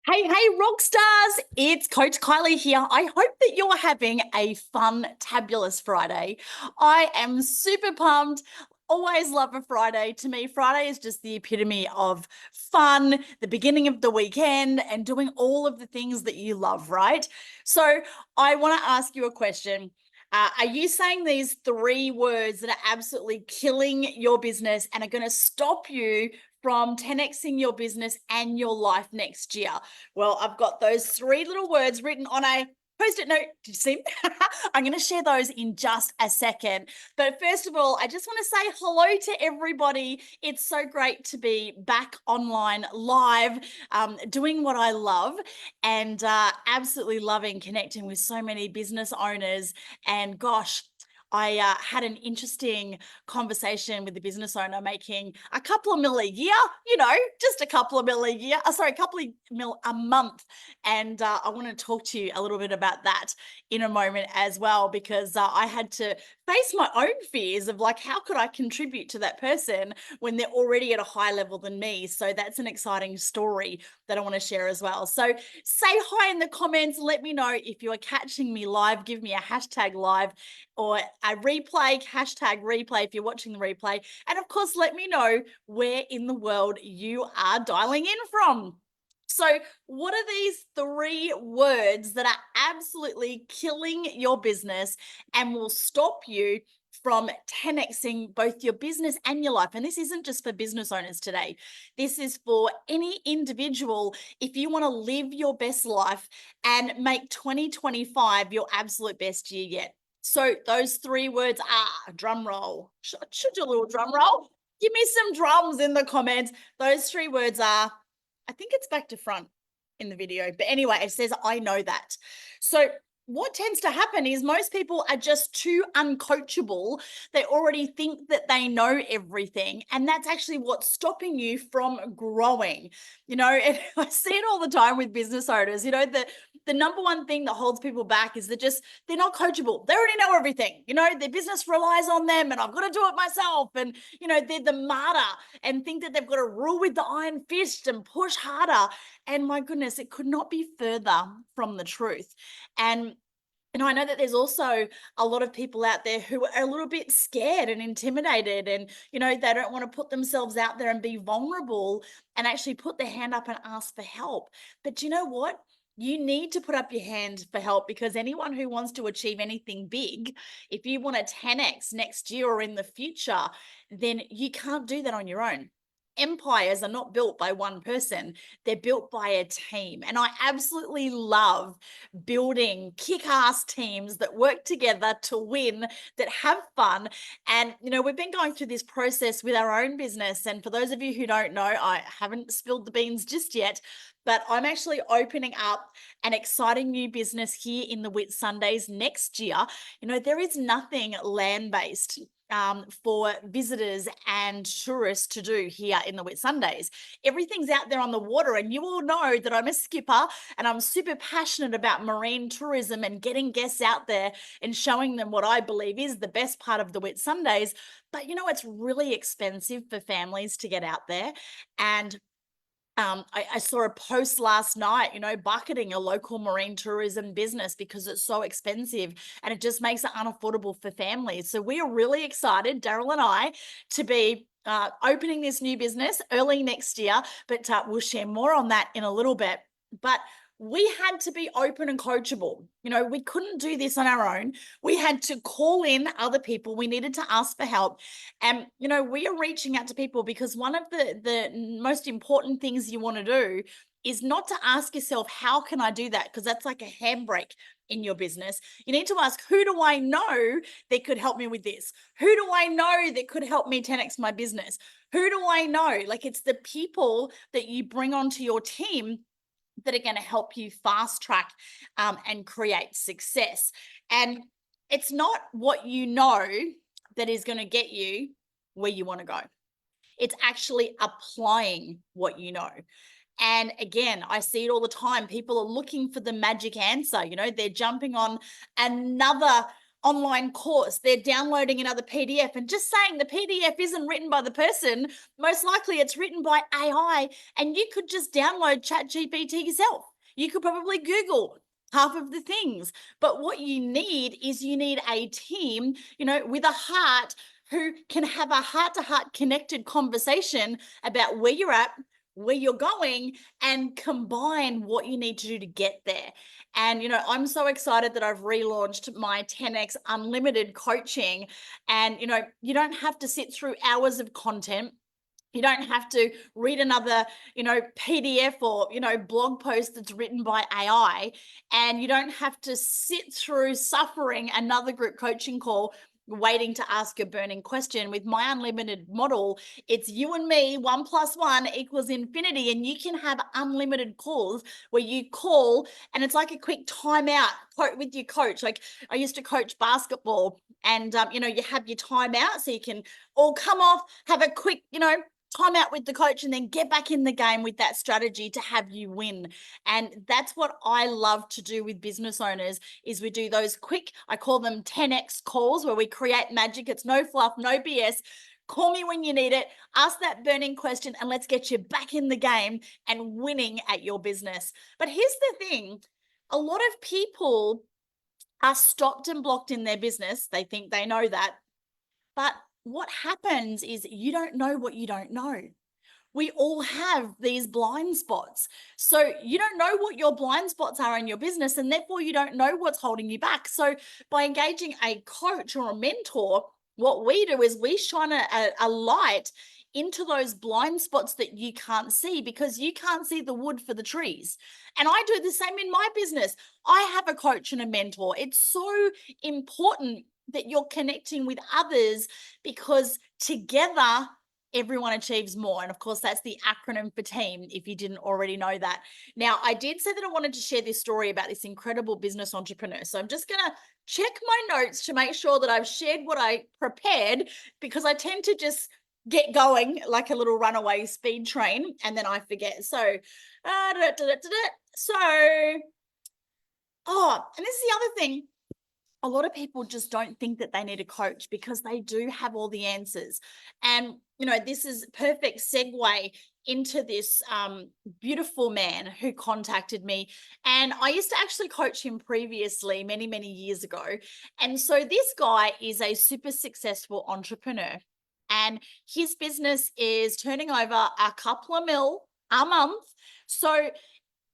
Hey, rock stars! It's Coach Kylie here. I hope that you're having a fun, tabulous Friday. I am super pumped. Always love a Friday. To me, Friday is just the epitome of fun, the beginning of the weekend, and doing all of the things that you love, right? So, I want to ask you a question. Are you saying these three words that are absolutely killing your business and are going to stop you from 10xing your business and your life next year? Well, I've got those three little words written on a Post-it note. Did you see? I'm going to share those in just a second. But first of all, I just want to say hello to everybody. It's so great to be back online live, doing what I love, and absolutely loving connecting with so many business owners. And gosh, I had an interesting conversation with the business owner making a couple of mil a year, just a couple of mil a year, sorry, a couple of mil a month. And I want to talk to you a little bit about that in a moment as well, because I had to face my own fears of like, how could I contribute to that person when they're already at a higher level than me? So that's an exciting story that I want to share as well. So say hi in the comments. Let me know if you are catching me live. Give me a hashtag live or a replay, hashtag replay if you're watching the replay. And of course, let me know where in the world you are dialing in from. So, what are these three words that are absolutely killing your business and will stop you from 10xing both your business and your life? And this isn't just for business owners today. This is for any individual. If you want to live your best life and make 2025 your absolute best year yet. So those three words are, drum roll. Should do a little drum roll. Give me some drums in the comments. Those three words are, I think it's back to front in the video. But anyway, it says, I know that. So what tends to happen is most people are just too uncoachable. They already think that they know everything. And that's actually what's stopping you from growing. And I see it all the time with business owners. The number one thing that holds people back is they're not coachable. They already know everything. Their business relies on them and I've got to do it myself. And, they're the martyr and think that they've got to rule with the iron fist and push harder. And my goodness, it could not be further from the truth. And I know that there's also a lot of people out there who are a little bit scared and intimidated, and they don't want to put themselves out there and be vulnerable and actually put their hand up and ask for help. But you know what? You need to put up your hand for help, because anyone who wants to achieve anything big, if you want to 10x next year or in the future, then you can't do that on your own. Empires are not built by one person, they're built by a team. And I absolutely love building kick-ass teams that work together to win, that have fun. And we've been going through this process with our own business, and for those of you who don't know, I haven't spilled the beans just yet, but I'm actually opening up an exciting new business here in the Whit Sundays next year. There is nothing land-based for visitors and tourists to do here in the Whit Sundays. Everything's out there on the water, and you all know that I'm a skipper and I'm super passionate about marine tourism and getting guests out there and showing them what I believe is the best part of the Whit Sundays. But it's really expensive for families to get out there. And I saw a post last night, bucketing a local marine tourism business because it's so expensive and it just makes it unaffordable for families. So we are really excited, Daryl and I, to be opening this new business early next year, but we'll share more on that in a little bit. But we had to be open and coachable. We couldn't do this on our own. We had to call in other people. We needed to ask for help. And, we are reaching out to people because one of the most important things you want to do is not to ask yourself, how can I do that? Because that's like a handbrake in your business. You need to ask, who do I know that could help me with this? Who do I know that could help me 10x my business? Who do I know? Like, it's the people that you bring onto your team that are going to help you fast track and create success. And it's not what you know that is going to get you where you want to go. It's actually applying what you know. And again, I see it all the time. People are looking for the magic answer. They're jumping on another online course, they're downloading another PDF and just saying the PDF isn't written by the person. Most likely it's written by AI, and you could just download ChatGPT yourself. You could probably Google half of the things. But what you need is you need a team, with a heart, who can have a heart-to-heart connected conversation about where you're at, where you're going, and combine what you need to do to get there. And, I'm so excited that I've relaunched my 10X Unlimited coaching. And, you don't have to sit through hours of content. You don't have to read another, PDF or, blog post that's written by AI. And you don't have to sit through suffering another group coaching call waiting to ask a burning question. With my unlimited model, it's you and me, 1 + 1 = infinity. And you can have unlimited calls where you call and it's like a quick timeout with your coach. Like I used to coach basketball, and, you have your timeout so you can all come off, have a quick, time out with the coach, and then get back in the game with that strategy to have you win. And that's what I love to do with business owners, is we do those quick, I call them 10X calls, where we create magic. It's no fluff, no BS. Call me when you need it, ask that burning question, and let's get you back in the game and winning at your business. But here's the thing, a lot of people are stopped and blocked in their business. They think they know that. But what happens is you don't know what you don't know. We all have these blind spots. So you don't know what your blind spots are in your business, and therefore you don't know what's holding you back. So by engaging a coach or a mentor, what we do is we shine a light into those blind spots that you can't see, because you can't see the wood for the trees. And I do the same in my business. I have a coach and a mentor. It's so important that you're connecting with others, because together everyone achieves more. And of course, that's the acronym for team, if you didn't already know that. Now, I did say that I wanted to share this story about this incredible business entrepreneur. So I'm just going to check my notes to make sure that I've shared what I prepared, because I tend to just get going like a little runaway speed train and then I forget. So, and this is the other thing. A lot of people just don't think that they need a coach because they do have all the answers. And, this is perfect segue into this beautiful man who contacted me. And I used to actually coach him previously, many, many years ago. And so this guy is a super successful entrepreneur. And his business is turning over a couple of mil a month. So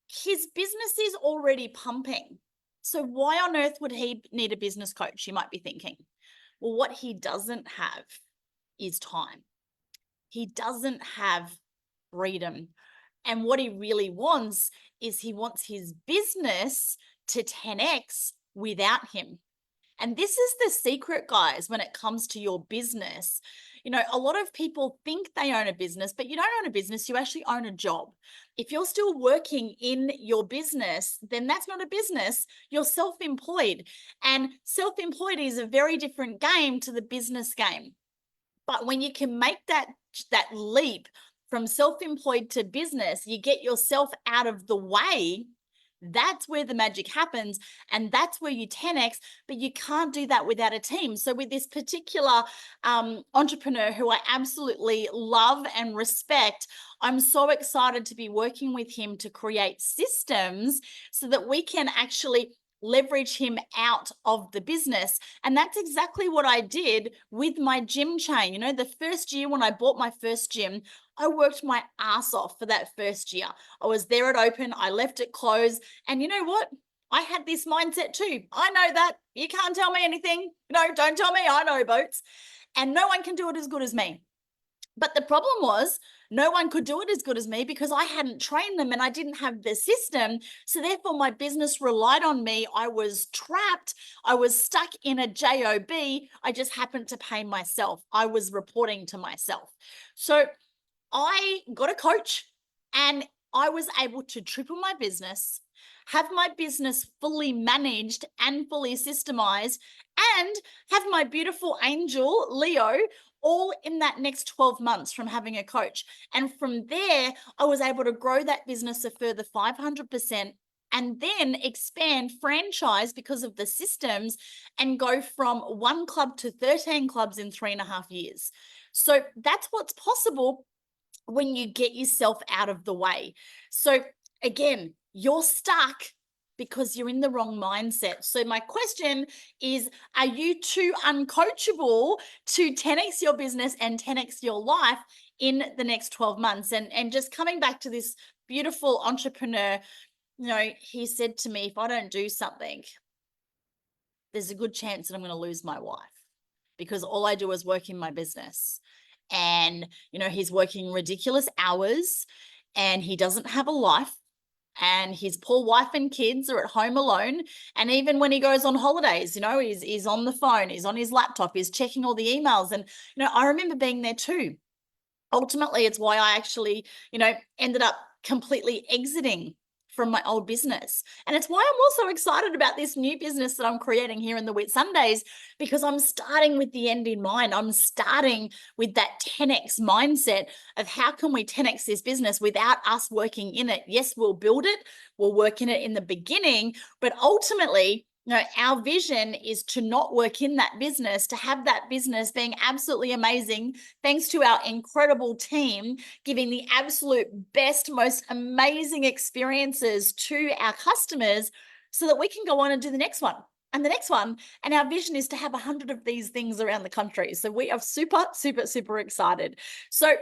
his business is already pumping. So why on earth would he need a business coach, you might be thinking? Well, what he doesn't have is time. He doesn't have freedom. And what he really wants is he wants his business to 10X without him. And this is the secret, guys, when it comes to your business. A lot of people think they own a business, but you don't own a business, you actually own a job. If you're still working in your business, then that's not a business, you're self-employed. And self-employed is a very different game to the business game. But when you can make that leap from self-employed to business, you get yourself out of the way. That's where the magic happens, and that's where you 10X, but you can't do that without a team. So with this particular entrepreneur who I absolutely love and respect, I'm so excited to be working with him to create systems so that we can actually leverage him out of the business. And that's exactly what I did with my gym chain. The first year when I bought my first gym, I worked my ass off for that first year. I was there at open, I left it closed. And you know what? I had this mindset too. I know that. You can't tell me anything. No, don't tell me. I know boats. And no one can do it as good as me. But the problem was no one could do it as good as me because I hadn't trained them and I didn't have the system. So therefore my business relied on me. I was trapped. I was stuck in a job. I just happened to pay myself. I was reporting to myself. So I got a coach and I was able to triple my business, have my business fully managed and fully systemized, and have my beautiful angel, Leo, all in that next 12 months from having a coach. And from there, I was able to grow that business a further 500%. and then expand franchise because of the systems and go from 1 club to 13 clubs in 3.5 years. So that's what's possible when you get yourself out of the way. So again, you're stuck because you're in the wrong mindset. So my question is, are you too uncoachable to 10x your business and 10x your life in the next 12 months? And just coming back to this beautiful entrepreneur, he said to me, if I don't do something, there's a good chance that I'm going to lose my wife because all I do is work in my business. And, he's working ridiculous hours and he doesn't have a life. And his poor wife and kids are at home alone. And even when he goes on holidays, he's on the phone, he's on his laptop, he's checking all the emails. And, I remember being there too. Ultimately, it's why I actually, ended up completely exiting from my old business. And it's why I'm also excited about this new business that I'm creating here in the Whit Sundays, because I'm starting with the end in mind. I'm starting with that 10x mindset of how can we 10x this business without us working in it? Yes, we'll build it, we'll work in it in the beginning, but ultimately, our vision is to not work in that business, to have that business being absolutely amazing, thanks to our incredible team, giving the absolute best, most amazing experiences to our customers so that we can go on and do the next one and the next one. And our vision is to have 100 of these things around the country. So we are super, super, super excited. So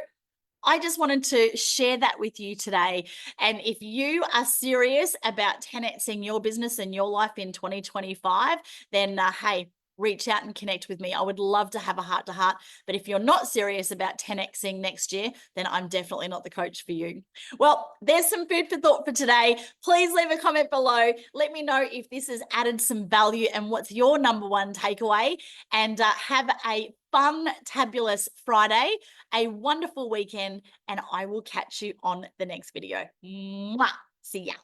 I just wanted to share that with you today. And if you are serious about 10xing your business and your life in 2025, then hey, reach out and connect with me. I would love to have a heart-to-heart. But if you're not serious about 10xing next year, then I'm definitely not the coach for you. Well, there's some food for thought for today. Please leave a comment below. Let me know if this has added some value and what's your number one takeaway. And have a fun, tabulous Friday, a wonderful weekend, and I will catch you on the next video. Mwah! See ya.